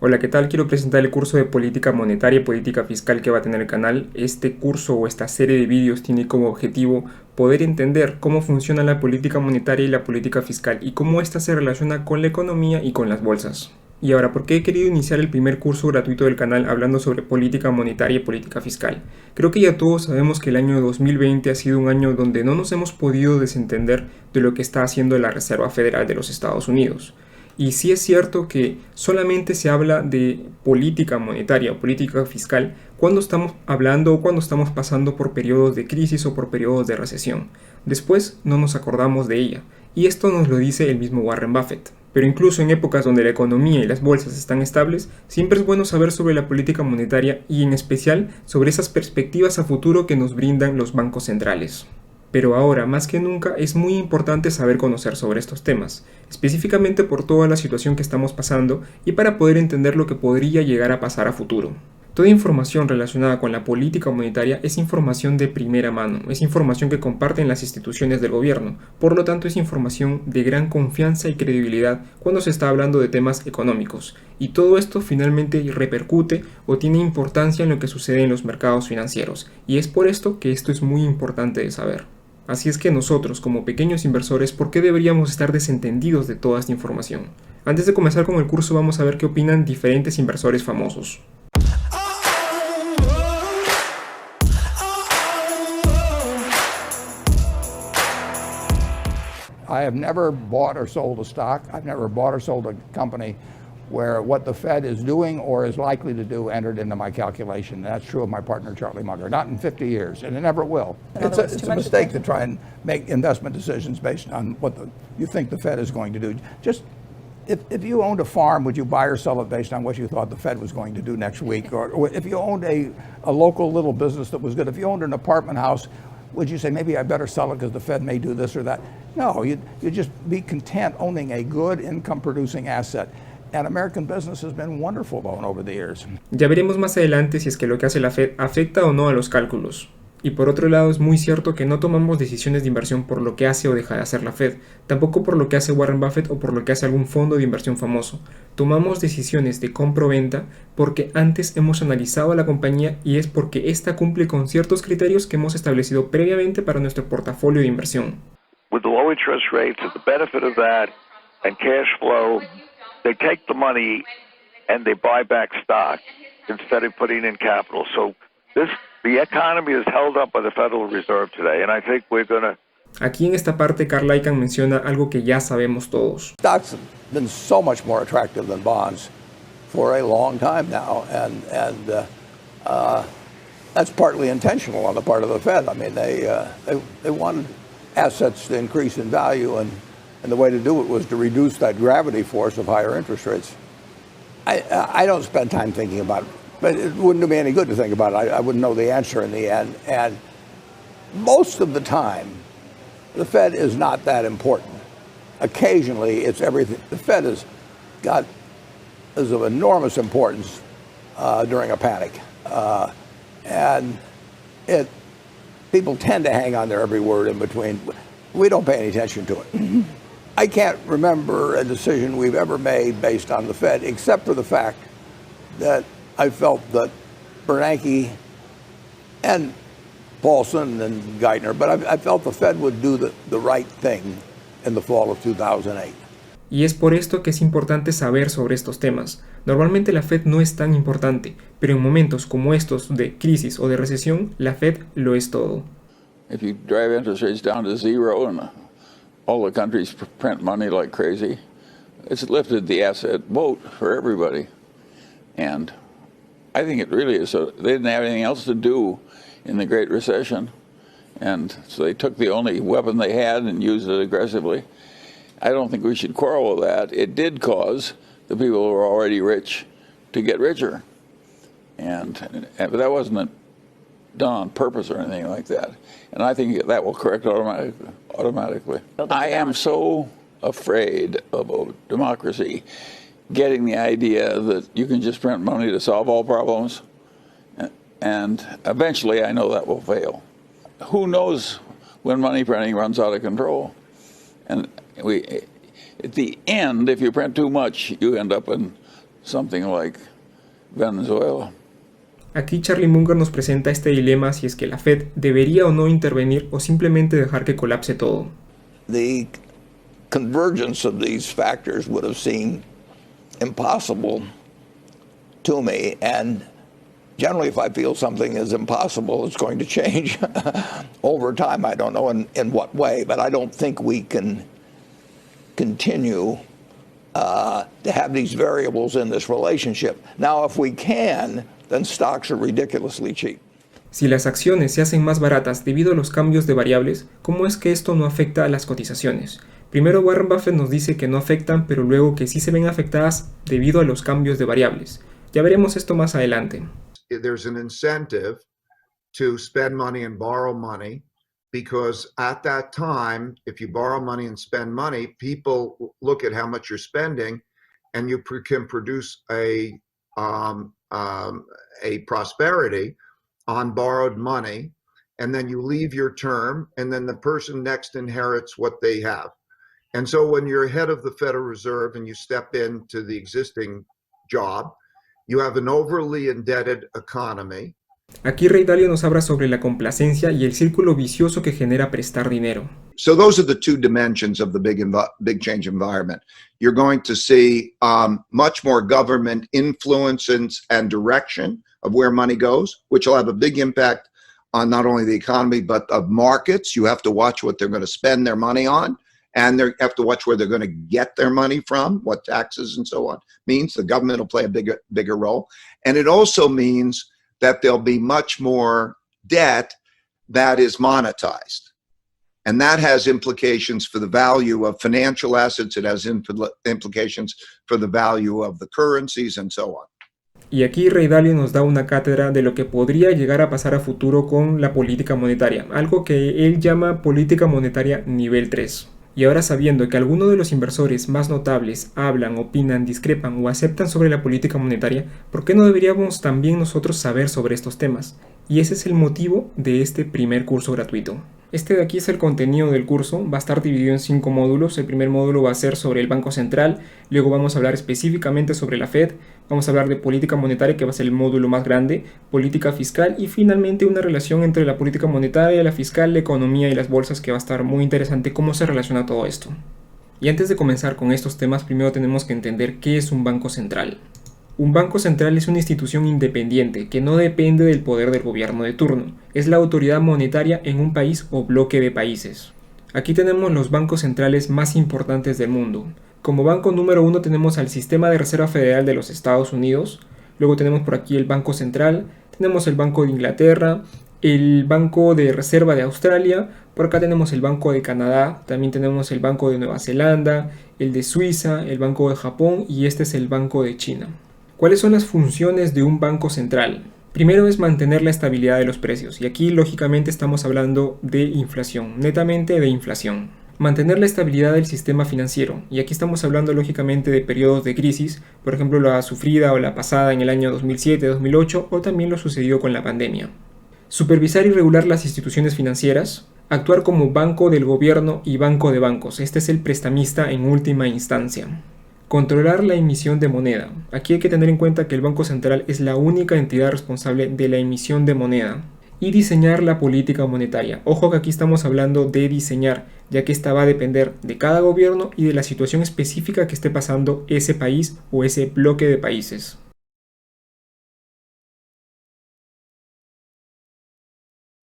Hola, ¿qué tal? Quiero presentar el curso de Política Monetaria y Política Fiscal que va a tener el canal. Este curso o esta serie de vídeos tiene como objetivo poder entender cómo funciona la política monetaria y la política fiscal y cómo ésta se relaciona con la economía y con las bolsas. Y ahora, ¿por qué he querido iniciar el primer curso gratuito del canal hablando sobre política monetaria y política fiscal? Creo que ya todos sabemos que el año 2020 ha sido un año donde no nos hemos podido desentender de lo que está haciendo la Reserva Federal de los Estados Unidos. Y sí es cierto que solamente se habla de política monetaria o política fiscal cuando estamos hablando o cuando estamos pasando por periodos de crisis o por periodos de recesión. Después no nos acordamos de ella. Y esto nos lo dice el mismo Warren Buffett. Pero incluso en épocas donde la economía y las bolsas están estables, siempre es bueno saber sobre la política monetaria y en especial sobre esas perspectivas a futuro que nos brindan los bancos centrales. Pero ahora, más que nunca, es muy importante saber conocer sobre estos temas, específicamente por toda la situación que estamos pasando y para poder entender lo que podría llegar a pasar a futuro. Toda información relacionada con la política monetaria es información de primera mano, es información que comparten las instituciones del gobierno, por lo tanto es información de gran confianza y credibilidad cuando se está hablando de temas económicos, y todo esto finalmente repercute o tiene importancia en lo que sucede en los mercados financieros, y es por esto que esto es muy importante de saber. Así es que nosotros, como pequeños inversores, ¿por qué deberíamos estar desentendidos de toda esta información? Antes de comenzar con el curso, vamos a ver qué opinan diferentes inversores famosos. I have never bought or sold a stock. I've never bought or sold a company where what the Fed is doing or is likely to do entered into my calculation. That's true of my partner, Charlie Munger. Not in 50 years, and it never will. It's a mistake to try and make investment decisions based on what you think the Fed is going to do. Just, if you owned a farm, would you buy or sell it based on what you thought the Fed was going to do next week? Or if you owned a local little business that was good, if you owned an apartment house, would you say, maybe I better sell it because the Fed may do this or that? No, you'd just be content owning a good income-producing asset. And American business has been wonderful over the years. Ya veremos más adelante si es que lo que hace la Fed afecta o no a los cálculos. Y por otro lado, es muy cierto que no tomamos decisiones de inversión por lo que hace o deja de hacer la Fed, tampoco por lo que hace Warren Buffett o por lo que hace algún fondo de inversión famoso. Tomamos decisiones de compra o venta porque antes hemos analizado a la compañía y es porque ésta cumple con ciertos criterios que hemos establecido previamente para nuestro portafolio de inversión. With the low interest rates, the benefit of that and cash flow, they take the money and they buy back stock instead of putting in capital. So the economy is held up by the Federal Reserve today, and I think we're going to... Aquí en esta parte, Carl Icahn menciona algo que ya sabemos todos. Stocks have been so much more attractive than bonds for a long time now, and that's partly intentional on the part of the Fed. I mean, they wanted assets to increase in value, and the way to do it was to reduce that gravity force of higher interest rates. I don't spend time thinking about it, but it wouldn't do me any good to think about it. I wouldn't know the answer in the end. And most of the time, the Fed is not that important. Occasionally, it's everything. The Fed is of enormous importance during a panic, and people tend to hang on their every word in between. We don't pay any attention to it. I can't remember a decision we've ever made based on the Fed, except for the fact that I felt that Bernanke and Paulson and Geithner, but I felt the Fed would do the right thing in the fall of 2008. Y es por esto que es importante saber sobre estos temas. Normalmente la Fed no es tan importante, pero en momentos como estos de crisis o de recesión, la Fed lo es todo. If you drive interest rates down to zero and all the countries print money like crazy, it's lifted the asset boat for everybody. And I think it really is. So they didn't have anything else to do in the Great Recession, and so they took the only weapon they had and used it aggressively. I don't think we should quarrel with that. It did cause the people who were already rich to get richer, but that wasn't done on purpose or anything like that. And I think that will correct automatically. I am so afraid of democracy getting the idea that you can just print money to solve all problems, and eventually I know that will fail. Who knows when money printing runs out of control? And at the end, if you print too much, you end up in something like Venezuela. Aquí Charlie Munger nos presenta este dilema si es que la Fed debería o no intervenir o simplemente dejar que colapse todo. The convergence of these factors would have seemed impossible to me, and generally if I feel something is impossible, it's going to change over time. I don't know in what way, but I don't think we can continue to have these variables in this relationship. Now, if we can, then stocks are ridiculously cheap. Si las acciones se hacen más baratas debido a los cambios de variables, ¿cómo es que esto no afecta a las cotizaciones? Primero Warren Buffett nos dice que no afectan, pero luego que sí se ven afectadas debido a los cambios de variables. Ya veremos esto más adelante. There's an incentive to spend money and borrow money, because at that time, if you borrow money and spend money, people look at how much you're spending, and you can produce a prosperity on borrowed money, and then you leave your term, and then the person next inherits what they have. And so when you're head of the Federal Reserve and you step into the existing job, you have an overly indebted economy. Aquí Ray Dalio nos habla sobre la complacencia y el círculo vicioso que genera prestar dinero. So those are the two dimensions of the big change environment. You're going to see much more government influence and direction of where money goes, which will have a big impact on not only the economy, but of markets. You have to watch what they're going to spend their money on, and they have to watch where they're going to get their money from, what taxes and so on means. The government will play a bigger role. And it also means that there'll be much more debt that is monetized. And that has implications for the value of financial assets. It has implications for the value of the currencies and so on. Y aquí Ray Dalio nos da una cátedra de lo que podría llegar a pasar a futuro con la política monetaria, algo que él llama política monetaria nivel 3. Y ahora sabiendo que algunos de los inversores más notables hablan, opinan, discrepan o aceptan sobre la política monetaria, ¿por qué no deberíamos también nosotros saber sobre estos temas? Y ese es el motivo de este primer curso gratuito. Este de aquí es el contenido del curso, va a estar dividido en 5 módulos. El primer módulo va a ser sobre el Banco Central, luego vamos a hablar específicamente sobre la Fed, vamos a hablar de política monetaria, que va a ser el módulo más grande, política fiscal y finalmente una relación entre la política monetaria, la fiscal, la economía y las bolsas, que va a estar muy interesante cómo se relaciona todo esto. Y antes de comenzar con estos temas, primero tenemos que entender qué es un banco central. Un banco central es una institución independiente que no depende del poder del gobierno de turno. Es la autoridad monetaria en un país o bloque de países. Aquí tenemos los bancos centrales más importantes del mundo. Como banco número 1 tenemos al Sistema de Reserva Federal de los Estados Unidos. Luego tenemos por aquí el Banco Central. Tenemos el Banco de Inglaterra, el Banco de Reserva de Australia. Por acá tenemos el Banco de Canadá. También tenemos el Banco de Nueva Zelanda, el de Suiza, el Banco de Japón y este es el Banco de China. ¿Cuáles son las funciones de un banco central? Primero es mantener la estabilidad de los precios, y aquí lógicamente estamos hablando de inflación, netamente de inflación. Mantener la estabilidad del sistema financiero, y aquí estamos hablando lógicamente de periodos de crisis, por ejemplo la sufrida o la pasada en el año 2007-2008 o también lo sucedido con la pandemia. Supervisar y regular las instituciones financieras, actuar como banco del gobierno y banco de bancos, este es el prestamista en última instancia. Controlar la emisión de moneda. Aquí hay que tener en cuenta que el Banco Central es la única entidad responsable de la emisión de moneda. Y diseñar la política monetaria. Ojo que aquí estamos hablando de diseñar, ya que esta va a depender de cada gobierno y de la situación específica que esté pasando ese país o ese bloque de países.